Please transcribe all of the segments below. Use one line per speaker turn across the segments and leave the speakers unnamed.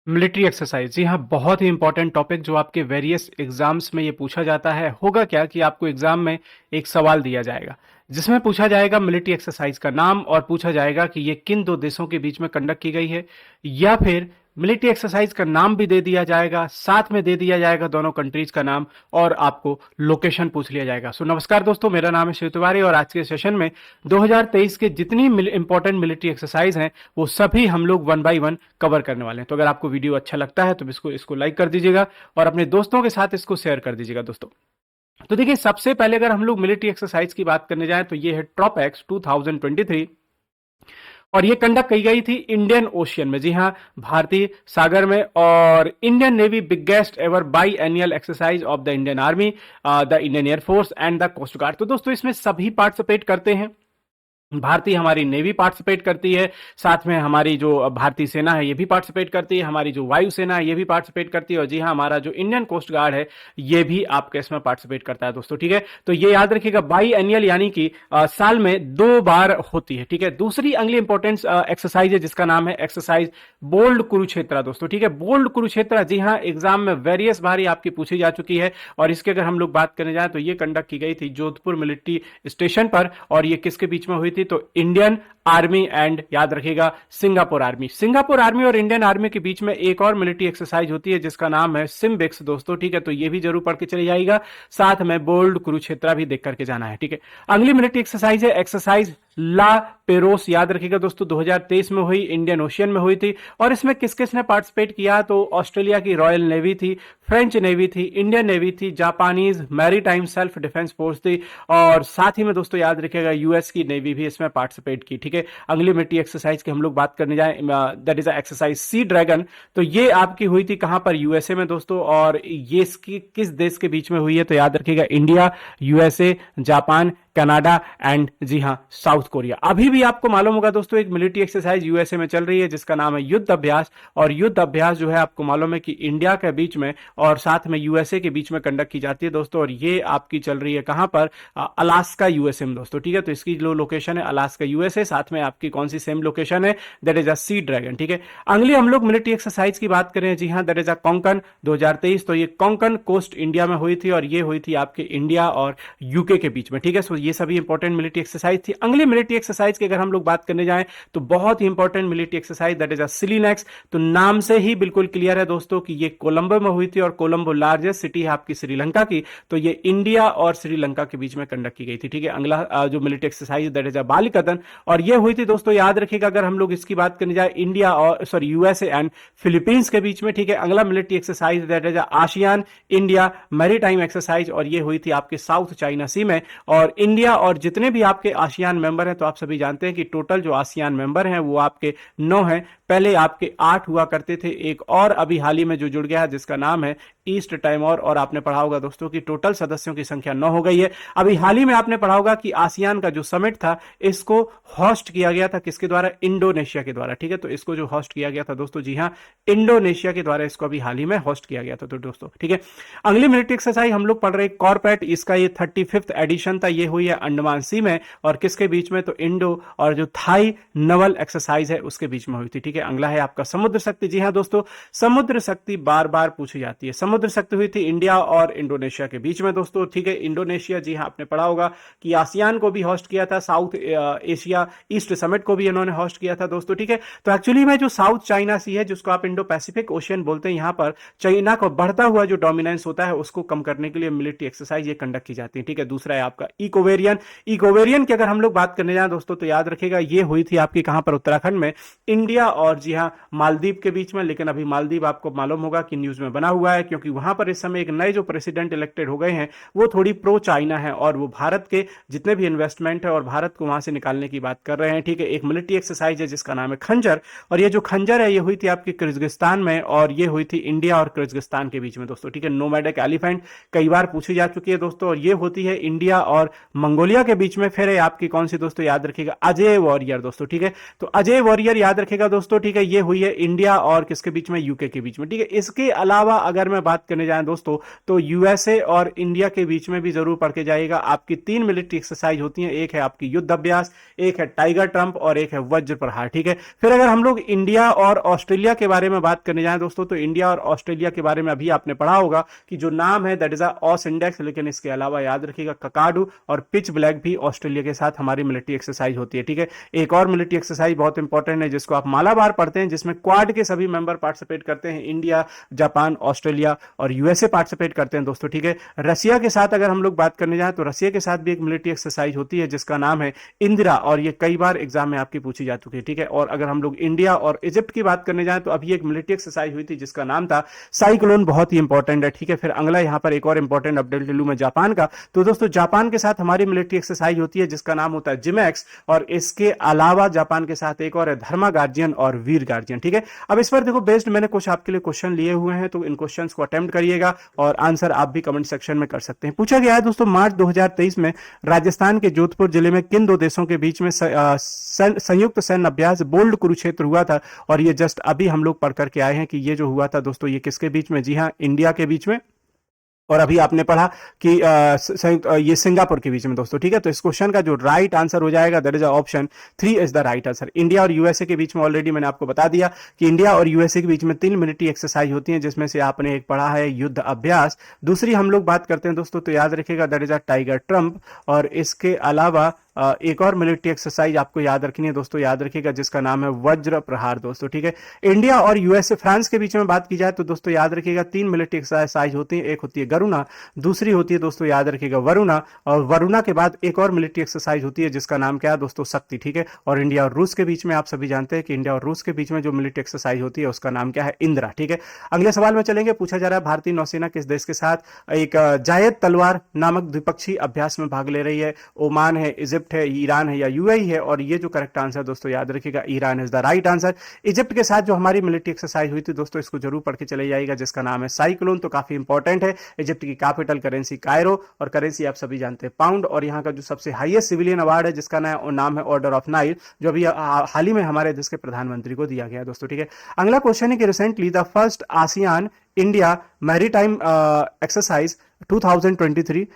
Military exercise, जी हाँ, बहुत ही इंपॉर्टेंट टॉपिक जो आपके वेरियस एग्जाम्स में ये पूछा जाता है। होगा क्या कि आपको एग्जाम में एक सवाल दिया जाएगा जिसमें पूछा जाएगा मिलिट्री एक्सरसाइज का नाम और पूछा जाएगा कि ये किन दो देशों के बीच में कंडक्ट की गई है, या फिर मिलिट्री एक्सरसाइज का नाम भी दे दिया जाएगा, साथ में दे दिया जाएगा दोनों कंट्रीज का नाम और आपको लोकेशन पूछ लिया जाएगा। सो नमस्कार दोस्तों, मेरा नाम है शिव तिवारी और आज के सेशन में 2023 के जितनी इंपॉर्टेंट मिलिट्री एक्सरसाइज हैं वो सभी हम लोग वन बाय वन कवर करने वाले हैं। तो अगर आपको वीडियो अच्छा लगता है तो इसको इसको लाइक कर दीजिएगा और अपने दोस्तों के साथ इसको शेयर कर दीजिएगा दोस्तों। तो देखिए, सबसे पहले अगर हम लोग मिलिट्री एक्सरसाइज की बात करने जाएं तो ये है ट्रॉपैक्स 2023 और ये कंडक्ट की गई थी इंडियन ओशियन में, जी हाँ, भारतीय सागर में। और Indian Navy biggest ever biannual exercise of the Indian Army, the Indian Air Force and the Coast Guard. तो दोस्तों इसमें सभी पार्टिसिपेट करते हैं। भारतीय हमारी नेवी पार्टिसिपेट करती है, साथ में हमारी जो भारतीय सेना है ये भी पार्टिसिपेट करती है, हमारी जो वायु सेना है ये भी पार्टिसिपेट करती है, और जी हाँ, हमारा जो इंडियन कोस्ट गार्ड है ये भी आपके इसमें पार्टिसिपेट करता है दोस्तों। ठीक है, तो ये याद रखिएगा, बाई एनुअल यानी कि साल में 2 बार होती है। ठीक है, दूसरी अगली इंपॉर्टेंट एक्सरसाइज है जिसका नाम है एक्सरसाइज बोल्ड कुरुक्षेत्र दोस्तों। ठीक है, बोल्ड कुरुक्षेत्र, जी हाँ, एग्जाम में वेरियस बारी आपकी पूछी जा चुकी है और इसके अगर हम लोग बात करने जाए तो ये कंडक्ट की गई थी जोधपुर मिलिट्री स्टेशन पर। और ये किसके बीच में हुई थी? तो इंडियन आर्मी एंड, याद रखिएगा, सिंगापुर आर्मी। सिंगापुर आर्मी और इंडियन आर्मी के बीच में एक और मिलिट्री एक्सरसाइज होती है जिसका नाम है सिम्बिक्स दोस्तों। ठीक है, तो ये भी जरूर पढ़ के चले जाइएगा, साथ में बोल्ड कुरुक्षेत्र भी देख करके जाना है। ठीक है, अगली मिलिट्री एक्सरसाइज है एक्सरसाइज ला पेरोस, याद रखिएगा दोस्तों, 2023 में हुई, इंडियन ओशियन में हुई थी। और इसमें किस किसने पार्टिसिपेट किया? तो ऑस्ट्रेलिया की रॉयल नेवी थी, फ्रेंच नेवी थी, इंडियन नेवी थी, Japanese maritime self defence force थी, और साथ ही में दोस्तों याद रखिएगा यूएस की नेवी भी इसमें पार्टिसिपेट की। ठीक है, अगली मिलिट्री एक्सरसाइज की हम लोग बात करने जाए, that is exercise Sea Dragon. तो ये आपकी हुई थी कहां पर? यूएसए में दोस्तों। और ये इसकी किस देश के बीच में हुई है? तो याद रखिएगा, India, USA, Japan, Canada and, जी हां, साउथ कोरिया। अभी भी आपको मालूम होगा दोस्तों एक मिलिट्री एक्सरसाइज यूएसए में चल रही है जिसका नाम है युद्ध अभ्यास। और युद्ध अभ्यास जो है आपको मालूम है कि इंडिया के बीच में और साथ में यूएसए के बीच में कंडक्ट की जाती है दोस्तों। और ये आपकी चल रही है कहां पर? अलास्का यूएसए में दोस्तों। ठीक है, तो इसकी जो लोकेशन है अलास्का यूएसए, साथ में आपकी कौन सी सेम लोकेशन है? That is a Sea Dragon. ठीक है, अगली हम लोग मिलिट्री एक्सरसाइज की बात करें, जी हां, दैट इज अ कोंकण 2023। तो ये कोंकण कोस्ट इंडिया में हुई थी और ये हुई थी आपके इंडिया और यूके के बीच में। ठीक है, सो ये सभी इंपॉर्टेंट मिलिट्री एक्सरसाइज थी। अगली मिलिट्री एक्सरसाइज की अगर हम लोग बात करने जाएं तो बहुत ही important military exercise, that is a SLINEX. तो नाम से ही बिल्कुल क्लियर है दोस्तों कि ये कोलंबो में हुई थी और कोलंबो लार्जेस्ट सिटी है आपकी श्रीलंका की। तो ये इंडिया और श्रीलंका के बीच में कंडक्ट की गई थी। ठीक है, अगला जो military exercise, that is a Balikatan, और ये हुई थी दोस्तों, याद रखिएगा अगर हम लोग इसकी बात करने जाए इंडिया और सॉरी यूएसए एंड फिलीपींस के बीच में। ठीक है, अगला military exercise, that is ASEAN India maritime exercise, और ये हुई थी आपके साउथ चाइना सी में। और इंडिया और जितने भी आपके आसियान मेंबर हैं, तो आप सभी जानते हैं कि टोटल जो आसियान मेंबर हैं वो आपके 9 हैं। पहले आपके 8 हुआ करते थे, एक और अभी हाल ही में जो जुड़ गया है जिसका नाम है ईस्ट टाइमोर। और आपने पढ़ा होगा दोस्तों कि टोटल सदस्यों की संख्या 9 हो गई है। अभी हाल ही में आपने पढ़ा होगा कि आसियान का जो समिट था इसको होस्ट किया गया था किसके द्वारा? इंडोनेशिया के द्वारा। ठीक है, तो इसको जो होस्ट किया गया था दोस्तों, जी हाँ, इंडोनेशिया के द्वारा इसको अभी हाल ही में होस्ट किया गया था। तो दोस्तों ठीक है, अगली मिलिट्री एक्सरसाइज हम लोग पढ़ रहे कॉर्पेट, इसका ये 35th एडिशन था, ये हुई है अंडमान सी में। और किसके बीच में? तो इंडो और जो थाई नवल एक्सरसाइज है उसके बीच में हुई थी। ठीक है, अगला है आपका समुद्र शक्ति। जी हां दोस्तों, समुद्र शक्ति बार बार पूछी जाती है। समुद्र शक्ति हुई थी इंडिया और इंडोनेशिया के बीच में दोस्तों। ठीक है, इंडोनेशिया, जी हां, आपने पढ़ा होगा कि आसियान को भी होस्ट किया था, साउथ एशिया ईस्ट समिट को भी इन्होंने होस्ट किया था दोस्तों। ठीक है, तो एक्चुअली में जो साउथ चाइना सी है जिसको आप इंडो पैसिफिक ओशियन बोलते हैं, यहां पर चाइना को बढ़ता हुआ जो डोमिनेंस होता है उसको कम करने के लिए मिलिट्री एक्सरसाइज ये कंडक्ट की जाती है। ठीक है, दूसरा है आपका इकोवेरियन। इकोवेरियन की अगर हम लोग बात करने जाएं दोस्तों तो याद रखिएगा ये हुई थी आपकी कहां पर? उत्तराखंड में, इंडिया और, जी हां, मालदीव के बीच में। लेकिन अभी मालदीव आपको मालूम होगा कि न्यूज में बना हुआ है क्योंकि वहां पर इस समय एक नए जो प्रेसिडेंट इलेक्टेड हो गए हैं वो थोड़ी प्रो चाइना है और वो भारत के जितने भी इन्वेस्टमेंट है और भारत को वहां से निकालने की बात कर रहे हैं। ठीक है, एक मिलिट्री एक्सरसाइज है जिसका नाम है खंजर, और ये जो खंजर है ये हुई थी आपकी किर्गिस्तान में और ये हुई थी इंडिया और किर्गिस्तान के बीच में दोस्तों। ठीक है, नोमैडिक एलिफेंट कई बार पूछी जा चुकी है दोस्तों, और ये होती है इंडिया और मंगोलिया के बीच में, फिर है आपकी कौन सी दोस्तों, याद रखिएगा अजय वॉरियर दोस्तों, ठीक है। तो अजय वॉरियर याद रखिएगा दोस्तों, ठीक है। ये हुई है इंडिया और किसके बीच में, यूके के बीच में, ठीक है। इसके अलावा अगर मैं बात करने जाए दोस्तों, तो यूएसए और इंडिया के बीच में भी जरूर पढ़ के जाएगा। आपकी 3 मिलिट्री एक्सरसाइज होती है, एक है आपकी युद्ध अभ्यास, एक है टाइगर ट्रंप और एक है वज्र प्रहार, ठीक है। फिर अगर हम लोग इंडिया और ऑस्ट्रेलिया के बारे में बात करने जाएं दोस्तों, तो इंडिया और ऑस्ट्रेलिया के बारे में अभी आपने पढ़ा होगा कि जो नाम है दैट इज ऑस इंडेक्स, लेकिन इसके अलावा याद रखिएगा ककाडू और पिच ब्लैक भी ऑस्ट्रेलिया के साथ हमारी मिलिट्री एक्सरसाइज होती है, ठीक है। एक और मिलिट्री एक्सरसाइज बहुत इंपॉर्टेंट है जिसको आप मालाबार पढ़ते हैं, जिसमें क्वाड के सभी मेंबर पार्टिसिपेट करते हैं, इंडिया, जापान, ऑस्ट्रेलिया और यूएसए पार्टिसिपेट करते हैं दोस्तों, ठीक है। रसिया के साथ अगर हम लोग बात करने जाएं तो रसिया के साथ भी एक मिलिट्री एक्सरसाइज होती है जिसका नाम है इंदिरा, और ये कई बार एग्जाम में आपकी पूछी जा चुकी है, ठीक है। और अगर हम लोग इंडिया और इजिप्ट की बात करने जाएं तो अभी एक मिलिट्री एक्सरसाइज हुई थी जिसका नाम था साइक्लोन, बहुत ही इंपॉर्टेंट है, ठीक है। फिर अगला यहां पर एक और इंपॉर्टेंट अपडेट ले लूं मैं जापान का, तो दोस्तों जापान के साथ हमारी मिलिट्री एक्सरसाइज होती है जिसका नाम होता है जिमैक्स, और इसके अलावा जापान के साथ एक और है धर्मा गार्जियन और वीर गार्जियन, ठीक है। अब इस पर देखो बेस्ड मैंने कुछ आपके लिए क्वेश्चन लिए हुए हैं, तो इन क्वेश्चंस को अटेम्प्ट करिएगा और आंसर आप भी कमेंट सेक्शन में कर सकते हैं। पूछा गया है दोस्तों, मार्च 2023 में राजस्थान के जोधपुर जिले में किन दो देशों के बीच में संयुक्त सैन्य अभ्यास बोल्ड कुरुक्षेत्र हुआ था, और ये जस्ट अभी हम लोग पढ़ करके आए हैं कि ये जो हुआ था दोस्तों ये किसके बीच में, जी हाँ, इंडिया के बीच में, और अभी आपने पढ़ा कि ये सिंगापुर के बीच में दोस्तों, ठीक है। तो इस क्वेश्चन का जो राइट आंसर हो जाएगा that is option 3 is the right answer. India और यूएसए के बीच में ऑलरेडी मैंने आपको बता दिया कि इंडिया और यूएसए के बीच में 3 मिलिट्री एक्सरसाइज होती हैं, जिसमें से आपने एक पढ़ा है युद्ध अभ्यास, दूसरी हम लोग बात करते हैं दोस्तों तो याद रखिएगा that is a tiger Trump, और इसके अलावा एक और मिलिट्री एक्सरसाइज आपको याद रखनी है दोस्तों, याद रखिएगा जिसका नाम है वज्र प्रहार दोस्तों, ठीक है। इंडिया और यूएसए फ्रांस के बीच में बात की जाए तो दोस्तों याद रखिएगा 3 मिलिट्री एक्सरसाइज होती है, एक होती है गरुणा, दूसरी होती है दोस्तों याद रखिएगा वरुणा, और वरुणा के बाद एक और मिलिट्री एक्सरसाइज होती है जिसका नाम क्या है दोस्तों, शक्ति, ठीक है। और इंडिया और रूस के बीच में आप सभी जानते हैं कि इंडिया और रूस के बीच में जो मिलिट्री एक्सरसाइज होती है उसका नाम क्या है, इंदिरा, ठीक है। अगले सवाल में चलेंगे, पूछा जा रहा है भारतीय नौसेना किस देश के साथ एक जायद तलवार नामक द्विपक्षीय अभ्यास में भाग ले रही है, ओमान है, इजिप्ट है, ईरान है या यूएई है, और ये जो करेक्ट आंसर दोस्तों याद रखिएगा Iran is the right answer. Egypt के साथ जो हमारी मिलिट्री एक्सरसाइज हुई थी दोस्तों इसको जरूर पढ़ के चले जाइएगा जिसका नाम है साइक्लोन, तो काफी इंपॉर्टेंट है। इजिप्ट की कैपिटल करेंसी कायरो, और करेंसी आप सभी जानते हैं पाउंड, और यहाँ का जो सबसे हाईएस्ट सिविलियन अवार्ड है जिसका नाम है ऑर्डर ऑफ नाइल, जो अभी हाल ही में हमारे देश के प्रधानमंत्री को दिया गया दोस्तों, ठीक है। अगला क्वेश्चन है कि recently the first ASEAN India maritime exercise 2023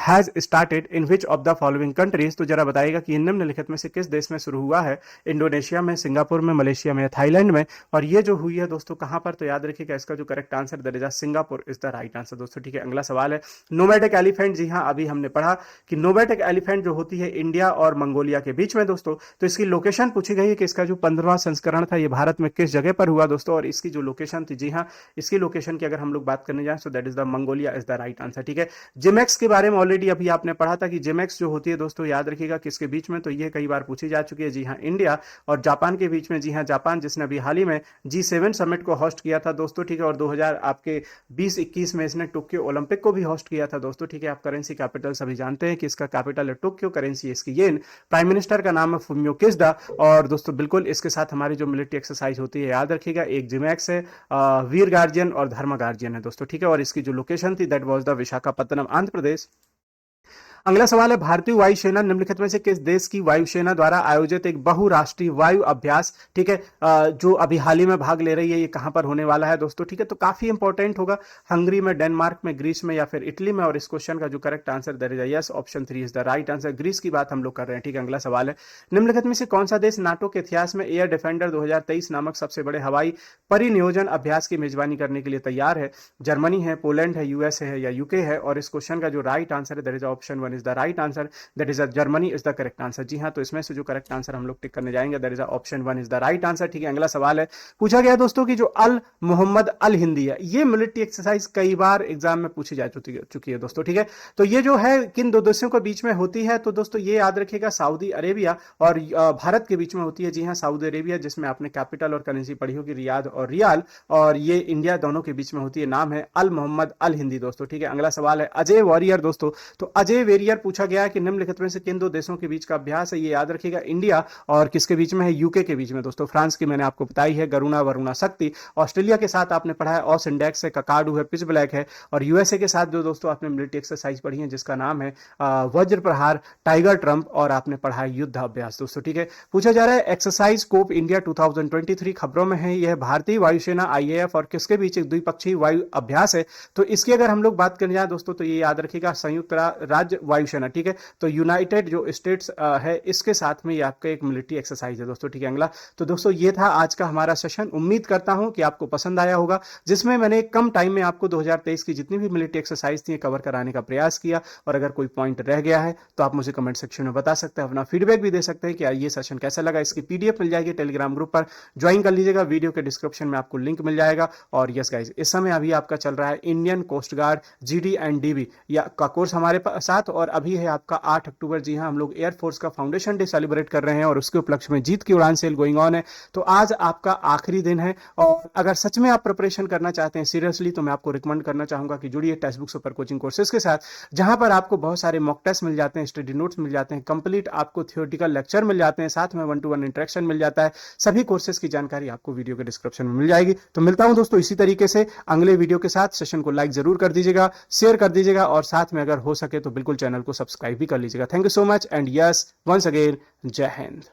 has started in which of the following countries, तो जरा बताइएगा कि निम्नलिखित में से किस देश में शुरू हुआ है, इंडोनेशिया में, सिंगापुर में, मलेशिया में, थाईलैंड में, और ये जो हुई है दोस्तों कहां पर, तो याद रखिएगा इसका जो correct answer that is Singapore is the right answer दोस्तों, ठीक है। अगला सवाल है नोमैटिक एलिफेंट, जी हाँ अभी हमने पढ़ा कि नोमैटिक एलिफेंट जो होती है इंडिया और मंगोलिया के बीच में दोस्तों, तो इसकी लोकेशन पूछी गई है कि इसका जो 15वां संस्करण था ये भारत में किस जगह पर हुआ दोस्तों, और इसकी जो लोकेशन थी, जी हाँ इसकी लोकेशन की अगर हम लोग बात करने जाए तो that is the Mongolia is the right answer, ठीक है। जिमैक्स के बारे में ऑलरेडी अभी आपने पढ़ा था कि जिमैक्स जो होती है दोस्तों याद रखिएगा किसके बीच में, तो ये कई बार पूछी जा चुकी है, जी हाँ इंडिया और जापान के बीच में, जी हाँ जापान जिसने अभी हाल ही में G7 समिट को होस्ट किया था दोस्तों, ठीक है। और 2000 आपके 2021 में इसने टोक्यो ओलंपिक को भी होस्ट किया था दोस्तों, ठीक है। आप करेंसी कैपिटल सभी जानते हैं कि इसका कैपिटल है टोक्यो, करेंसी इसकी येन, प्राइम मिनिस्टर का नाम है फुमियो किशिदा, और दोस्तों बिल्कुल इसके साथ हमारी जो मिलिट्री एक्सरसाइज होती है याद रखिएगा एक जिमैक्स है, वीर गार्जियन और धर्म गार्जियन है दोस्तों, ठीक है। और इसकी जो लोकेशन थी that was the Visakhapatnam, Andhra Pradesh. अगला सवाल है भारतीय वायुसेना निम्नलिखित में से किस देश की वायुसेना द्वारा आयोजित एक बहुराष्ट्रीय वायु अभ्यास, ठीक है, जो अभी हाल ही में भाग ले रही है, ये कहां पर होने वाला है दोस्तों, ठीक है। तो काफी इंपॉर्टेंट होगा, हंगरी में, डेनमार्क में, ग्रीस में या फिर इटली में, और इस क्वेश्चन का जो करेक्ट आंसर दे yes option 3 is the right answer. Greece की बात हम लोग कर रहे हैं, ठीक है। अगला सवाल है निम्नलिखित में से कौन सा देश नाटो के इतिहास में एयर डिफेंडर 2023 नामक सबसे बड़े हवाई परिनियोजन अभ्यास की मेजबानी करने के लिए तैयार है, जर्मनी है, पोलैंड है, यूएसए है या यूके है, और इस क्वेश्चन का जो राइट आंसर है that is option 1 is the right answer, that is Germany is the correct answer, जी हाँ। तो इसमें से जो करेक्ट आंसर हम लोग टिक करने जाएंगे that is option 1 is the right answer, ठीक है। अगला सवाल है पूछा गया दोस्तों कि जो अल मोहम्मद अल हिंदी है, ये मिलिट्री एक्सरसाइज कई बार एग्जाम में पूछी जा चुकी है दोस्तों, ठीक है। तो ये जो है किन दो देशों के बीच में होती है, तो दोस्तों ये याद रखिएगा सऊदी अरेबिया और भारत के बीच में होती है, जी हाँ सऊदी अरेबिया, जिसमें आपने कैपिटल और करेंसी पढ़ी होगी रियाद और रियाल, और ये इंडिया दोनों के बीच में होती है, नाम है अल मोहम्मद अल हिंदी दोस्तों, ठीक है। अगला सवाल है अजय वॉरियर दोस्तों, तो अजय ईयर पूछा गया है कि निम्नलिखित में से किन दो देशों के बीच का अभ्यास है, ये याद रखिएगा, इंडिया और किसके बीच में है, यूके के बीच में दोस्तों। फ्रांस की मैंने आपको बताई है, गरुणा वरुणा शक्ति। ऑस्ट्रेलिया के साथ आपने पढ़ा है ऑस इंडेक्स है, ककाडू है, पिच ब्लैक है। और यूएसए के साथ जो दोस्तों आपने मिलिट्री एक्सरसाइज पढ़ी है जिसका नाम है वज्र प्रहार, टाइगर ट्रंप, और आपने पढ़ा है युद्ध अभ्यास दोस्तों। ठीक है, पूछा जा रहा है एक्सरसाइज स्कोप इंडिया 2023 खबरों में है, यह भारतीय वायुसेना आईएएफ और किसके बीच एक द्विपक्षीय वायु अभ्यास है। तो इसकी अगर हम लोग बात करने जाए दोस्तों तो ये याद रखिएगा संयुक्त राज्य वायुसेना। ठीक है, तो यूनाइटेड जो स्टेट्स है इसके साथ में ये आपका एक मिलिट्री एक्सरसाइज है दोस्तों। ठीक है, अगला तो दोस्तों ये था आज का हमारा सेशन। उम्मीद करता हूं कि आपको पसंद आया होगा, जिसमें मैंने कम टाइम में आपको 2023 की जितनी भी मिलिट्री एक्सरसाइज थी कवर कराने का प्रयास किया। और अगर कोई पॉइंट रह गया है तो आप मुझे कमेंट सेक्शन में बता सकते हैं, अपना फीडबैक भी दे सकते हैं कि ये सेशन कैसा लगा। इसकी पीडीएफ मिल जाएगी टेलीग्राम ग्रुप पर, ज्वाइन कर लीजिएगा, वीडियो के डिस्क्रिप्शन में आपको लिंक मिल जाएगा। और यस गाइस, इस समय अभी आपका चल रहा है Indian Coast Guard GD and DB का कोर्स हमारे साथ, और अभी है आपका 8 अक्टूबर। जी हाँ, हम लोग एयरफोर्स का फाउंडेशन डे सेलिब्रेट कर रहे हैं और उसके उपलक्ष्य में जीत की उड़ान सेल गोइंग ऑन है। तो आज आपका आखिरी दिन है, और अगर सच में आप प्रिपरेशन करना चाहते हैं सीरियसली तो मैं आपको रिकमेंड करना चाहूंगा कि जुड़िए text book super coaching courses के साथ, जहां पर आपको बहुत सारे मॉक टेस्ट मिल जाते हैं, स्टडी नोट्स मिल जाते हैं, कंप्लीट आपको थियोरेटिकल लेक्चर मिल जाते हैं, साथ में 1-to-1 इंटरेक्शन मिल जाता है। सभी कोर्सेज की जानकारी आपको वीडियो के डिस्क्रिप्शन में मिल जाएगी। तो मिलता हूं दोस्तों इसी तरीके से अगले वीडियो के साथ। सेशन को लाइक जरूर कर दीजिएगा, शेयर कर दीजिएगा, और साथ में अगर हो सके तो बिल्कुल चैनल को सब्सक्राइब भी कर लीजिएगा। Thank you so much and yes once again, जय हिंद।